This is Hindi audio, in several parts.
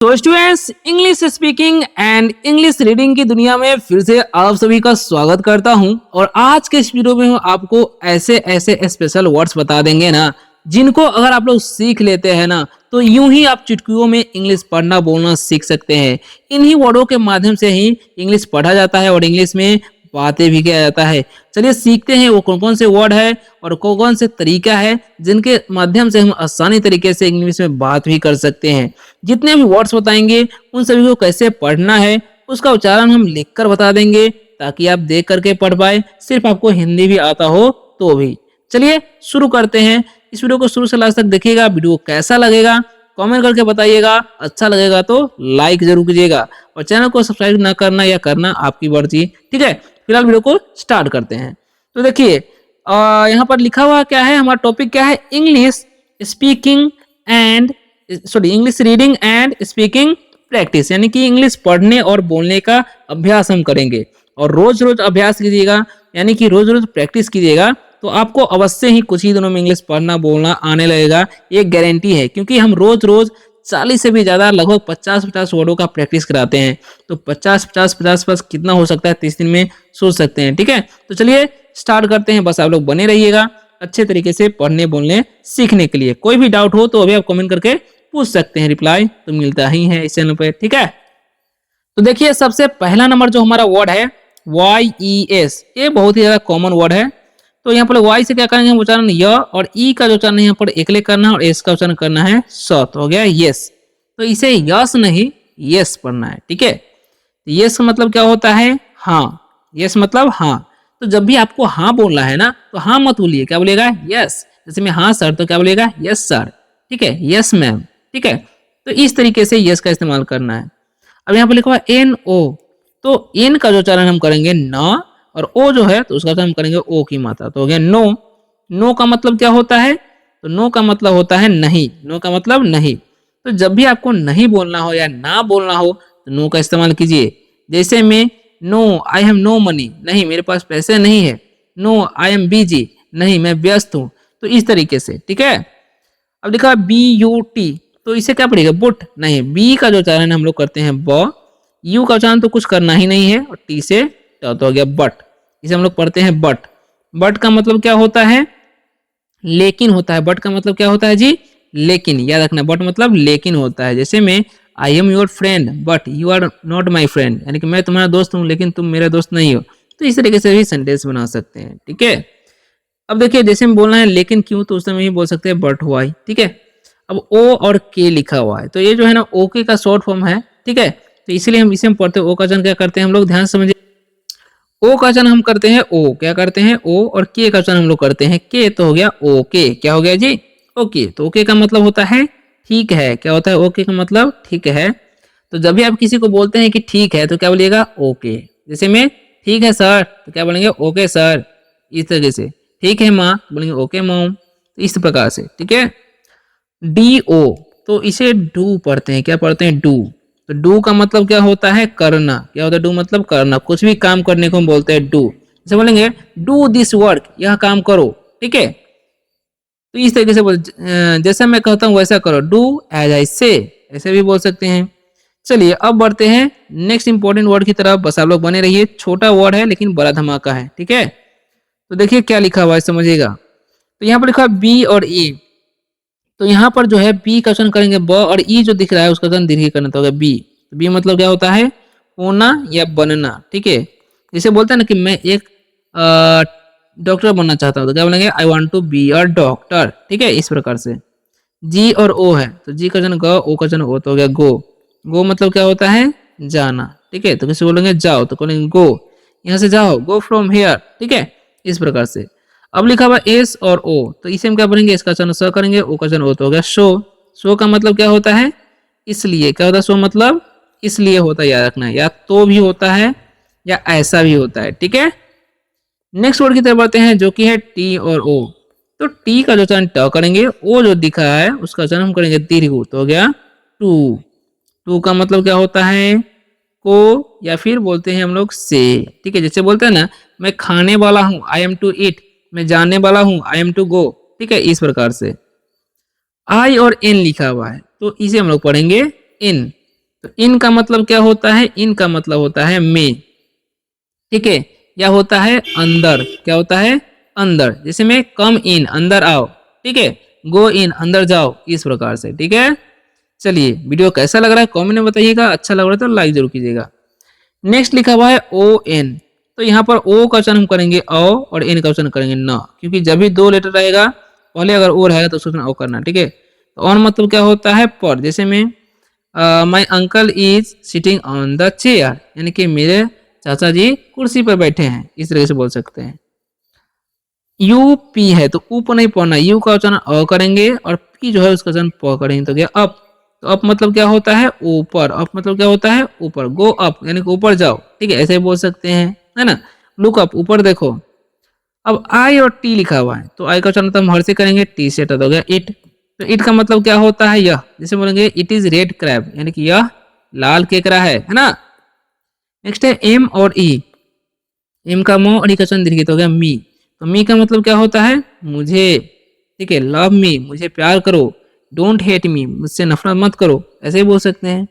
तो students, English speaking and English reading की दुनिया में फिर से आप सभी का स्वागत करता हूं। और आज के इस वीडियो में हम आपको ऐसे ऐसे स्पेशल वर्ड्स बता देंगे ना, जिनको अगर आप लोग सीख लेते हैं ना, तो यूं ही आप चुटकियों में इंग्लिश पढ़ना बोलना सीख सकते हैं। इन्हीं वर्डों के माध्यम से ही इंग्लिश पढ़ा जाता है और इंग्लिश में बातें भी किया जाता है। चलिए सीखते हैं वो कौन कौन से वर्ड है और कौन कौन से तरीका है जिनके माध्यम से हम आसानी तरीके से इंग्लिश में बात भी कर सकते हैं। जितने भी वर्ड्स बताएंगे उन सभी को कैसे पढ़ना है उसका उच्चारण हम लिखकर बता देंगे, ताकि आप देख करके पढ़ पाए, सिर्फ आपको हिंदी भी आता हो तो भी। चलिए शुरू करते हैं। इस वीडियो को शुरू से लास्ट तक देखिएगा। वीडियो कैसा लगेगा कमेंट करके बताइएगा, अच्छा लगेगा तो लाइक जरूर कीजिएगा और चैनल को सब्सक्राइब ना करना या करना आपकी मर्जी। ठीक है, फिलहाल वीडियो को स्टार्ट करते हैं। तो देखिए यहाँ पर लिखा हुआ क्या है, हमारा टॉपिक क्या है, English speaking and English reading and speaking practice, यानी कि इंग्लिश पढ़ने और बोलने का अभ्यास हम करेंगे। और रोज रोज अभ्यास कीजिएगा, यानी कि रोज रोज प्रैक्टिस कीजिएगा, तो आपको अवश्य ही कुछ ही दिनों में इंग्लिश पढ़ना बोलना आने लगेगा। ये गारंटी है, क्योंकि हम रोज रोज 40 से भी ज्यादा लगभग 50-50 वर्डों का प्रैक्टिस कराते हैं। तो 50-50-50 प्लस कितना हो सकता है 30 दिन में सोच सकते हैं। ठीक है, तो चलिए स्टार्ट करते हैं। बस आप लोग बने रहिएगा अच्छे तरीके से पढ़ने बोलने सीखने के लिए। कोई भी डाउट हो तो अभी आप कमेंट करके पूछ सकते हैं, रिप्लाई तो मिलता ही है इस चैनल पे। ठीक है, तो देखिए सबसे पहला नंबर जो हमारा वर्ड है YES, ये बहुत ही ज्यादा कॉमन वर्ड है। तो यहाँ पर वाई से क्या करेंगे हम उच्चारण य, और ई का जो उच्चारण यहाँ पर एकले करना है और एस का उच्चारण करना है स, तो हो गया यस। तो इसे यस नहीं यस पढ़ना है। ठीक है, यस का मतलब क्या होता है, हाँ। यस मतलब हाँ। तो जब भी आपको हाँ बोलना है ना, तो हाँ मत बोलिए, क्या बोलेगा, यस। जैसे मैं हाँ सर, तो क्या बोलेगा, यस सर। ठीक है, यस मैम। ठीक है, तो इस तरीके से यस का इस्तेमाल करना है। अब यहाँ पर लिखा हुआ एन ओ, तो एन का जो उच्चारण हम करेंगे न, और ओ जो है तो उसका हम करेंगे ओ की मात्रा, तो हो गया नो। नो का मतलब क्या होता है, तो नो का मतलब होता है नहीं। नो का मतलब नहीं। तो जब भी आपको नहीं बोलना हो या ना बोलना हो तो नो का इस्तेमाल कीजिए। जैसे में no I have no money, नहीं मेरे पास पैसे नहीं है। नो आई एम बिजी, नहीं मैं व्यस्त हूँ। तो इस तरीके से। ठीक है, अब लिखा BUT, तो इसे क्या पड़ेगा, बुट, नहीं। बी का जो उच्चारण हम लोग करते हैं ब, यू का उच्चारण तो कुछ करना ही नहीं है, और टी से तो हो गया बट। इसे हम लोग पढ़ते हैं बट। बट का मतलब क्या होता है, लेकिन होता है। बट का मतलब क्या होता है जी, लेकिन। याद रखना, बट मतलब लेकिन होता है। जैसे में I am your friend but you are not my friend, यानी कि मैं तुम्हारा दोस्त हूँ लेकिन तुम मेरा दोस्त नहीं हो। तो इस तरीके से भी सेंटेंस बना सकते हैं। ठीक है, अब देखिए जैसे में बोलना है लेकिन क्यों, तो उस समय ही बोल सकते हैं बट वाई। ठीक है, अब ओ और के लिखा हुआ है, तो ये जो है ना ओके का शॉर्ट फॉर्म है। ठीक है, तो इसलिए हम इसे हम पढ़ते हैं। ओ का वचन क्या करते हैं हम लोग, ध्यान से समझिए। ओ का वचन हम करते हैं ओ, क्या करते हैं ओ, और के का वचन हम लोग करते हैं के, तो हो गया ओके। क्या हो गया जी, ओके। तो ओके का मतलब होता है ठीक है। क्या होता है, ओके का मतलब ठीक है। तो जब भी आप किसी को बोलते हैं कि ठीक है, तो क्या बोलिएगा, ओके। जैसे में ठीक है सर, तो क्या बोलेंगे, ओके सर। इस तरीके से। ठीक है माँ, तो बोलेंगे ओके मॉम। तो इस प्रकार से। ठीक है, DO, तो इसे डू पढ़ते हैं। क्या पढ़ते हैं, डू। तो डू का मतलब क्या होता है, करना। क्या होता है, डू मतलब करना। कुछ भी काम करने को हम बोलते हैं डू। जैसे बोलेंगे डू दिस वर्क, यह काम करो। ठीक है, तो इस तरीके से जैसा मैं कहता हूँ वैसा करो, डू एज आई से, ऐसे भी बोल सकते हैं। चलिए अब बढ़ते हैं नेक्स्ट इंपॉर्टेंट वर्ड की तरफ। बस आप लोग बने रहिए। छोटा वर्ड है लेकिन बड़ा धमाका है। ठीक है, तो देखिए क्या लिखा हुआ है, समझिएगा। तो यहाँ पर लिखा है बी और ई, तो यहाँ पर जो है बी का वचन करेंगे ब, और ई जो दिख रहा है उसका वचन दीर्घ करना, तो होगा बी। तो बी मतलब क्या होता है, होना या बनना। ठीक है, जैसे बोलते हैं ना कि मैं एक डॉक्टर बनना चाहता हूँ, तो क्या बोलेंगे, I want to be a doctor. ठीक है, इस प्रकार से। जी और ओ है, तो जी का वचन ग, ओ का वचन ओ, तो हो गया गो। गो मतलब क्या होता है, जाना। ठीक है, तो किसी बोलेंगे जाओ, तो बोलेंगे गो, यहाँ से जाओ, गो फ्रॉम हेयर। ठीक है, इस प्रकार से। अब लिखा हुआ एस और ओ, तो इसे हम क्या करेंगे, इसका वचन स करेंगे, ओ का वचन ओ, तो हो गया शो। शो का मतलब क्या होता है, इसलिए। क्या होता है, शो मतलब इसलिए होता है, याद रखना है। या तो भी होता है या ऐसा भी होता है। ठीक है, नेक्स्ट वर्ड की तरफ बढ़ते हैं जो कि है टी और ओ। तो टी का जो उच्चारण ट करेंगे, ओ जो दिखा है उसका उच्चारण हम करेंगे दीर्घ, तो हो गया टू। टू का मतलब क्या होता है, को, या फिर बोलते हैं हम लोग से। ठीक है, जैसे बोलते हैं ना मैं खाने वाला हूँ, आई एम टू ईट, मैं जाने वाला हूँ, आई एम टू गो। ठीक है, इस प्रकार से। आई और एन लिखा हुआ है, तो इसे हम लोग पढ़ेंगे इन। तो इन का मतलब क्या होता है, इन का मतलब होता है में, ठीक है, या होता है अंदर, क्या होता है अंदर, जैसे में कम इन अंदर आओ, ठीक है, गो इन अंदर जाओ, इस प्रकार से, ठीक है। चलिए वीडियो कैसा लग रहा है कमेंट में बताइएगा, अच्छा लग रहा है तो लाइक जरूर कीजिएगा। नेक्स्ट लिखा हुआ है ओ एन, तो यहाँ पर ओ का उच्चारण हम करेंगे औ और एन का उच्चारण करेंगे न, क्योंकि जब भी दो लेटर रहेगा पहले अगर ओ रहेगा तो उसका उच्चारण ओ करना, ठीक है। तो ऑन मतलब क्या होता है पर, जैसे में my uncle is sitting on the chair, यानी कि मेरे चाचा जी कुर्सी पर बैठे हैं, इस तरह से बोल सकते हैं। यू पी है तो ऊ पर नहीं पढ़ना, यू का उच्चारण अ करेंगे और पी जो है उसका उच्चारण प करेंगे, तो क्या अप, तो अप मतलब क्या होता है ऊपर, अप मतलब क्या होता है ऊपर, गो अप यानी कि ऊपर जाओ, ठीक है, ऐसे ही बोल सकते हैं, है ना। लुक अप ऊपर देखो। अब आई और टी लिखा हुआ है तो आई का उच्चारण तो हम हर से करेंगे, टी से हो गया इट, तो इट का मतलब क्या होता है यह, जैसे बोलेंगे इट इज रेड क्रैब, यानी कि यह लाल केकड़ा है ना। नेक्स्ट है एम और ई, एम का मो और ई का उच्चारण दीर्घित हो गया मी, तो मी का मतलब क्या होता है मुझे, ठीक है, लव मी मुझे प्यार करो, डोंट हेट मी मुझसे नफरत मत करो, ऐसे ही बोल सकते हैं।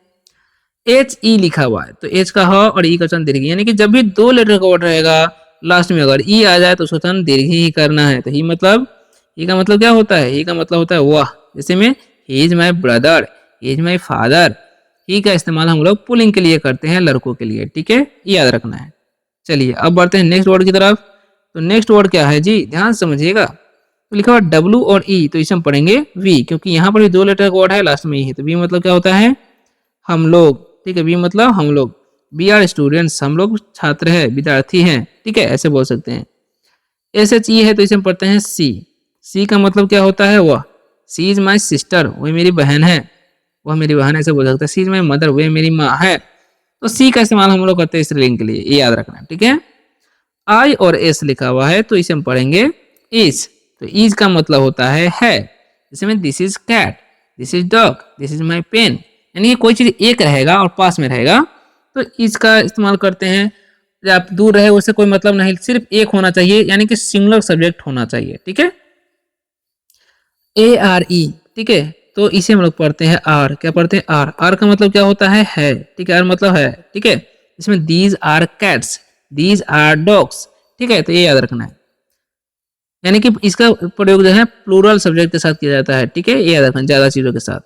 एच ई लिखा हुआ है तो एच का ह और ई का उच्चारण दीर्घ, यानी कि जब भी दो लेटर का वर्ड रहेगा लास्ट में अगर ई आ जाए तो उसका उच्चारण दीर्घ ही करना है। तो ही मतलब, ई का मतलब क्या होता है, ई का मतलब होता है वह, जैसे में he is my brother, he is my father, he का इस्तेमाल हम लोग पुलिंग के लिए करते हैं लड़कों के लिए, ठीक है, याद रखना है। चलिए अब बढ़ते हैं नेक्स्ट वर्ड की तरफ। तो नेक्स्ट वर्ड क्या है जी, ध्यान से समझिएगा। तो लिखा हुआ डब्ल्यू और ई, तो इसे हम पढ़ेंगे वी, क्योंकि यहाँ पर भी दो लेटर का वर्ड है लास्ट में ही है। तो वी मतलब क्या होता है हम लोग, ठीक है, वी मतलब हम लोग, वी आर स्टूडेंट्स हम लोग छात्र हैं विद्यार्थी हैं, ठीक है, ऐसे बोल सकते हैं। एस एच ई है तो इसे हम पढ़ते हैं सी, सी का मतलब क्या होता है वह, सी इज माई सिस्टर वह मेरी बहन है, वह मेरी बहन ऐसे बोल सकते हैं। सी इज माई मदर वह मेरी माँ है। तो सी का इस्तेमाल हम लोग करते हैं स्त्रीलिंग के लिए, ये याद रखना, ठीक है। आई और एस लिखा हुआ है तो इसे हम पढ़ेंगे इज, तो इज का मतलब होता है, जैसे में this is cat, this is dog, this is my pen, यानी कि कोई चीज एक रहेगा और पास में रहेगा तो इसका इस्तेमाल करते हैं। जब आप दूर रहे उससे कोई मतलब नहीं, सिर्फ एक होना चाहिए, यानी कि सिंगुलर सब्जेक्ट होना चाहिए, ठीक है। ए आर ई, ठीक है, तो इसे हम लोग पढ़ते हैं आर, क्या पढ़ते हैं आर, आर का मतलब क्या होता है, ठीक है, आर मतलब है, ठीक है। इसमें these are cats, these are dogs, ठीक है, तो ये याद रखना है, यानी कि इसका प्रयोग जो है प्लूरल सब्जेक्ट के साथ किया जाता है, ठीक है, ये याद रखना ज्यादा चीजों के साथ।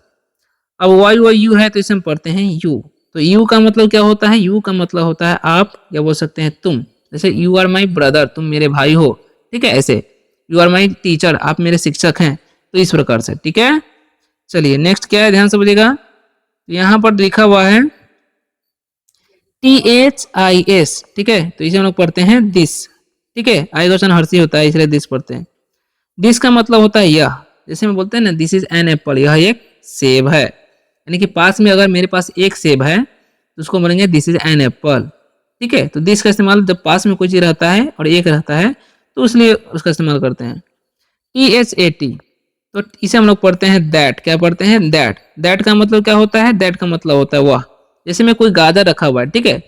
अब वाई और यू है तो इसे हम पढ़ते हैं यू, तो यू का मतलब क्या होता है, यू का मतलब होता है आप, या बोल सकते हैं तुम, जैसे यू आर माई ब्रदर तुम मेरे भाई हो, ठीक है, ऐसे यू आर माई टीचर आप मेरे शिक्षक हैं, तो इस प्रकार से, ठीक है। चलिए नेक्स्ट क्या है, ध्यान से बोलिएगा। यहाँ पर लिखा हुआ है टी एच आई एस, ठीक है, तो इसे हम लोग पढ़ते हैं दिस, ठीक है, आई का उच्चारण हर्षी होता है इसलिए दिस पढ़ते हैं। दिस का मतलब होता है यह, जैसे हम बोलते हैं ना दिस इज एन एप्पल, यह एक सेब है, यानी कि पास में अगर मेरे पास एक सेब है तो उसको बोलेंगे दिस इज एन एप्पल, ठीक है। तो दिस का इस्तेमाल जब पास में कोई चीज रहता है और एक रहता है तो इसलिए उसका इस्तेमाल करते हैं। टी एच ए टी, तो इसे हम लोग पढ़ते हैं दैट, क्या पढ़ते हैं दैट, दैट का मतलब क्या होता है, दैट का मतलब होता है वह, जैसे में कोई गाजर रखा हुआ है, ठीक है,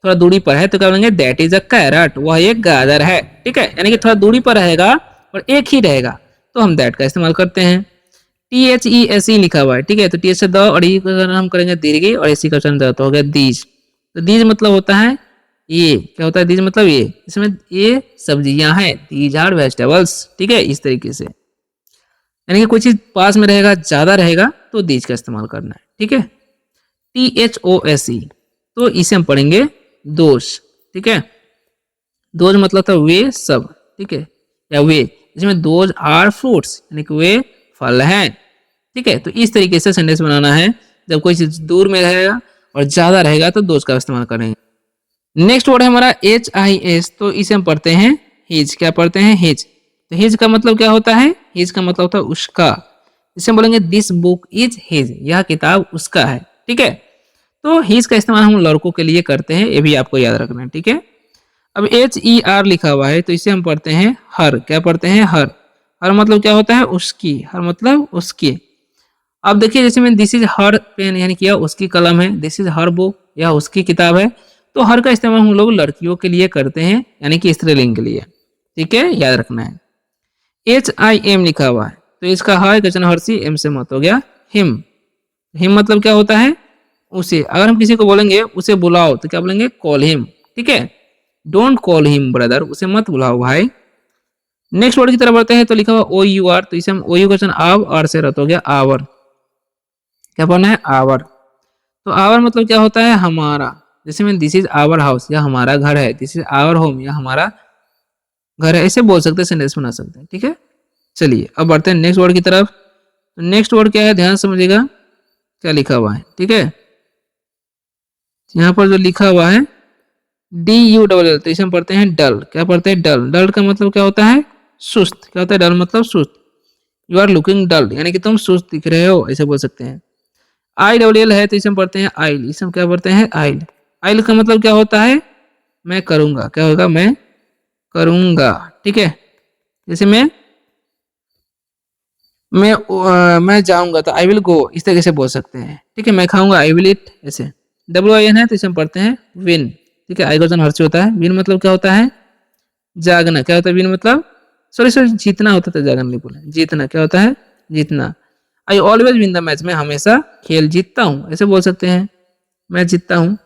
थोड़ा दूरी पर है तो क्या बोलेंगे दैट इज अ कैरट, वह एक गाजर है, ठीक है, यानी कि थोड़ा दूरी पर रहेगा और एक ही रहेगा तो हम दैट का इस्तेमाल करते हैं। T H E S E लिखा हुआ है, ठीक है, तो टी एच से द और ई का हम करेंगे दीर्घी और एस ई का उच्चारण तो हो गया दीज, तो दीज मतलब होता है ये, क्या होता है दीज मतलब ये, इसमें ये सब्जियां हैं, दीज आर वेजिटेबल्स, ठीक है, इस तरीके से, यानी कि कोई चीज पास में रहेगा ज्यादा रहेगा तो दीज का इस्तेमाल करना है, ठीक है। T H O S E, तो इसे हम पढ़ेंगे दोष, ठीक है, दोज मतलब था वे सब, ठीक है, या वे, इसमें दोज आर फ्रूट्स, यानी कि वे फल हैं, ठीक है। तो इस तरीके से सेंटेंस बनाना है, जब कोई चीज दूर में रहेगा और ज्यादा रहेगा तो दोज का इस्तेमाल करेंगे। नेक्स्ट वर्ड है हमारा एच आई एस, तो इसे हम पढ़ते हैं हिज, क्या पढ़ते हैं हिज, तो हिज का मतलब क्या होता है, हिज का मतलब होता है उसका, इसे हम बोलेंगे दिस बुक इज हिज, यह किताब उसका है, ठीक है। तो हिज का इस्तेमाल हम लड़कों के लिए करते हैं, ये भी आपको याद रखना है, ठीक है। अब एच ई आर लिखा हुआ है तो इसे हम पढ़ते हैं हर, क्या पढ़ते हैं हर, हर मतलब क्या होता है उसकी, हर मतलब उसकी। अब देखिए जैसे मैं दिस इज हर पेन, यानी कि उसकी कलम है, दिस इज हर बुक या उसकी किताब है, तो हर का इस्तेमाल हम लोग लड़कियों के लिए करते हैं, यानी कि स्त्रीलिंग के लिए, ठीक है, याद रखना है। एच आई एम लिखा हुआ है तो इसका हाय क्वेश्चन हर सी एम से मत हो गया हिम, हिम मतलब क्या होता है उसे, अगर हम किसी को बोलेंगे उसे बुलाओ तो क्या बोलेंगे, कॉल हिम, ठीक है। डोंट कॉल हिम ब्रदर, उसे मत बुलाओ भाई। नेक्स्ट वर्ड की तरफ बढ़ते हैं तो लिखा हुआ ओ यू आर, तो इसे हम ओ यू क्वेश्चन आव आर से रत हो गया आवर, क्या पढ़ना है आवर। तो आवर मतलब क्या होता है, हमारा। जैसे में दिस इज आवर हाउस, या हमारा घर है, दिस इज आवर होम, या हमारा घर है, ऐसे बोल सकते हैं, सेंटेंस बना सकते हैं, ठीक है। चलिए अब बढ़ते हैं नेक्स्ट वर्ड की तरफ। तो नेक्स्ट वर्ड क्या है, ध्यान से समझिएगा क्या लिखा हुआ है, ठीक है। यहाँ पर जो लिखा हुआ है डी यू डबल एल, तो इसे हम पढ़ते हैं डल, क्या पढ़ते हैं डल। डल का मतलब क्या होता है, सुस्त, क्या होता है डल मतलब सुस्त। यू आर लुकिंग डल, यानी कि तुम सुस्त दिख रहे हो, ऐसे बोल सकते हैं। आई डबल एल है तो इसे हम पढ़ते हैं आइल, इसे हम क्या पढ़ते हैं आइल। आइल का मतलब क्या होता है, मैं करूंगा, क्या होगा, मैं करूंगा, ठीक है। जैसे मैं जाऊंगा तो आई विल गो, इस तरीके से बोल सकते हैं, ठीक है। मैं खाऊंगा, आई विल ईट, ऐसे। डब्ल्यू आई एन है तो इसे हम पढ़ते हैं विन, ठीक है। आई का वजन हर्ष होता है। विन मतलब क्या होता है, जागना, क्या होता है विन मतलब, सॉरी सॉरी जीतना होता था, जागना नहीं बोला, जीतना, क्या होता है जीतना। I always win the match, मैं हमेशा खेल जीतता हूँ, ऐसे बोल सकते हैं, मैं जीतता हूँ।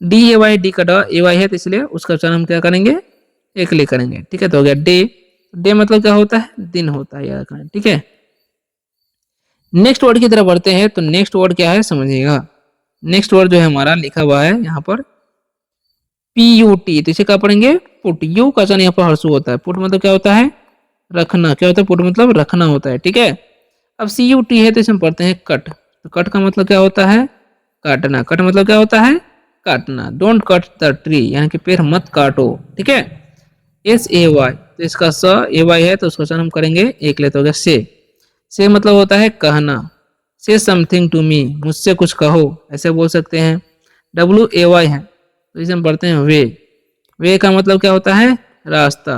डी ए वाई, डी का ड ए वाई है तो इसलिए उसका उच्चारण हम क्या करेंगे, एक ले करेंगे, ठीक है। तो हो गया डे। डे मतलब क्या होता है, दिन होता है, याद रखना, ठीक है। नेक्स्ट वर्ड की तरफ बढ़ते हैं तो नेक्स्ट वर्ड क्या है समझिएगा। नेक्स्ट वर्ड जो है हमारा लिखा हुआ है यहाँ पर पी यू टी, तो इसे क्या पढ़ेंगे पुट। यू का वचन यहाँ पर हर्षु होता है। पुट मतलब क्या होता है, रखना, क्या होता है पुट मतलब रखना होता है, ठीक है। अब सी यू टी है तो इसे हम पढ़ते हैं कट, तो कट का मतलब क्या होता है, काटना। कट मतलब क्या होता है, काटना। डोंट कट द ट्री, यानी कि पेड़ मत काटो, ठीक है। एस ए वाई, तो इसका स ए वाई है तो उसका वचन हम करेंगे एक लेते हो गया से मतलब होता है कहना। से समथिंग टू मी, मुझसे कुछ कहो, ऐसे बोल सकते हैं। डब्ल्यू ए वाई है तो इसे हम पढ़ते हैं वे। वे का मतलब क्या होता है, रास्ता।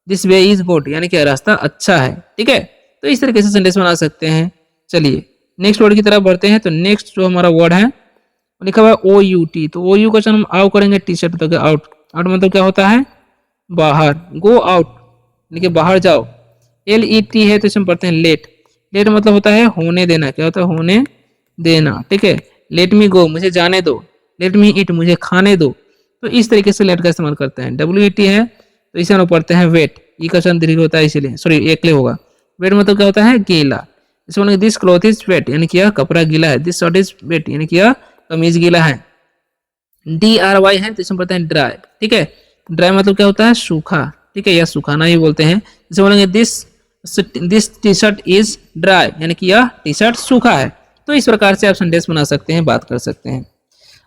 दिस वे इज गुड, यानी कि रास्ता अच्छा है, ठीक है। तो इस तरीके से सेंटेंस बना सकते हैं। चलिए नेक्स्ट वर्ड की तरफ बढ़ते हैं। तो नेक्स्ट जो हमारा वर्ड है लिखा हुआ है ओ यू टी, तो ओ यू का हम आउ करेंगे, टी शर्ट तो आउट। आउट मतलब क्या होता है, बाहर। गो आउट यानी कि बाहर जाओ। एल ई टी है तो इसे हम पढ़ते हैं लेट। लेट मतलब होता है होने देना, क्या होता है होने देना, ठीक है। लेट मी गो, मुझे जाने दो। लेट मी ईट, मुझे खाने दो। तो इस तरीके से लेट का इस्तेमाल करते हैं। डब्ल्यू ई टी है तो इसे हम लोग पढ़ते हैं वेट। ई का चंद दीर्घ होता है इसीलिए, सॉरी एकले होगा। वेट मतलब क्या होता है गीला। इसे बोलेंगे दिस क्लॉथ इज वेट, यानी कि यह कपड़ा गीला है। दिस शर्ट इज वेट, यानी कि यह कमीज गीला है। डी आर वाई है तो इसमें पढ़ते हैं ड्राई, ठीक है। ड्राई मतलब क्या होता है सूखा, ठीक है, या सुखाना ही बोलते हैं। जैसे बोलेंगे this T shirt is dry, यानी कि यह टी शर्ट सूखा है। तो इस प्रकार से आप सेंटेंस बना सकते हैं, बात कर सकते हैं।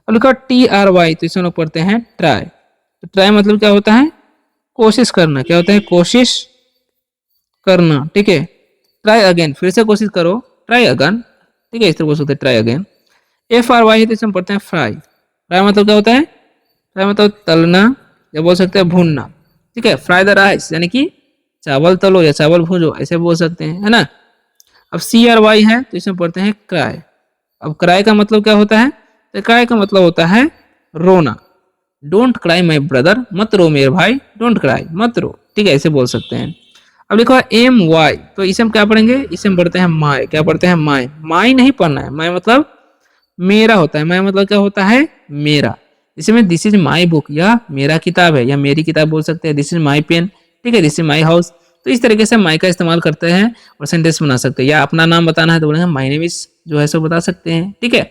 अब लिखा टी आर वाई तो इसमें लोग पढ़ते हैं ट्राई। तो ट्राई मतलब क्या होता है, कोशिश करना, क्या होता है कोशिश करना, ठीक है। ट्राई अगेन, फिर से कोशिश करो, ट्राई अगेन, ठीक है, इस तरह बोल सकते हैं try again. F R Y है तो इसमें पढ़ते हैं फ्राई। फ्राई मतलब क्या होता है, फ्राई मतलब तलना, या बोल सकते हैं भूनना, ठीक है। फ्राई द राइस यानी कि चावल तलो या चावल भूंजो, ऐसे बोल सकते हैं, है ना। अब सी आर वाई है तो इसमें पढ़ते हैं क्राई। अब क्राई का मतलब क्या होता है, तो क्राई का मतलब होता है रोना। डोंट क्राई माई ब्रदर, मत रो मेरे भाई, डोंट क्राई, मत रो, ठीक है, ऐसे बोल सकते हैं। अब लिखो एम वाई, तो इसे हम क्या पढ़ेंगे, इसे हम पढ़ते हैं माई, क्या पढ़ते हैं माई। माई नहीं पढ़ना है, माई मतलब मेरा होता है। माई मतलब क्या होता है मेरा। इसमें दिस इज माई बुक, या मेरा किताब है, या मेरी किताब बोल सकते हैं। दिस इज माई पेन, ठीक है, दिस इज माई हाउस। तो इस तरीके से माई का इस्तेमाल करते हैं और सेंटेंस बना सकते हैं। या अपना नाम बताना है तो बोलेंगे माई नेम इज, जो है सो बता सकते हैं, ठीक है।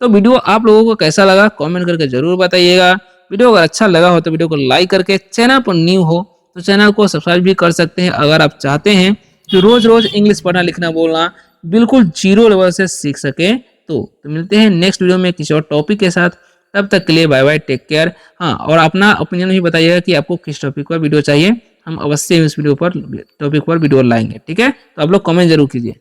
तो वीडियो आप लोगों को कैसा लगा कमेंट करके जरूर बताइएगा। वीडियो अगर अच्छा लगा हो तो वीडियो को लाइक करके, चैनल पर न्यू हो तो चैनल को सब्सक्राइब भी कर सकते हैं। अगर आप चाहते हैं कि रोज रोज इंग्लिश पढ़ना लिखना बोलना बिल्कुल जीरो लेवल से सीख सके तो मिलते हैं नेक्स्ट वीडियो में किसी और टॉपिक के साथ। तब तक के लिए बाय बाय, टेक केयर। हाँ, और अपना ओपिनियन भी बताइएगा कि आपको किस टॉपिक पर वीडियो चाहिए, हम अवश्य इस वीडियो पर टॉपिक पर वीडियो लाएंगे, ठीक है। तो आप लोग कमेंट जरूर कीजिए।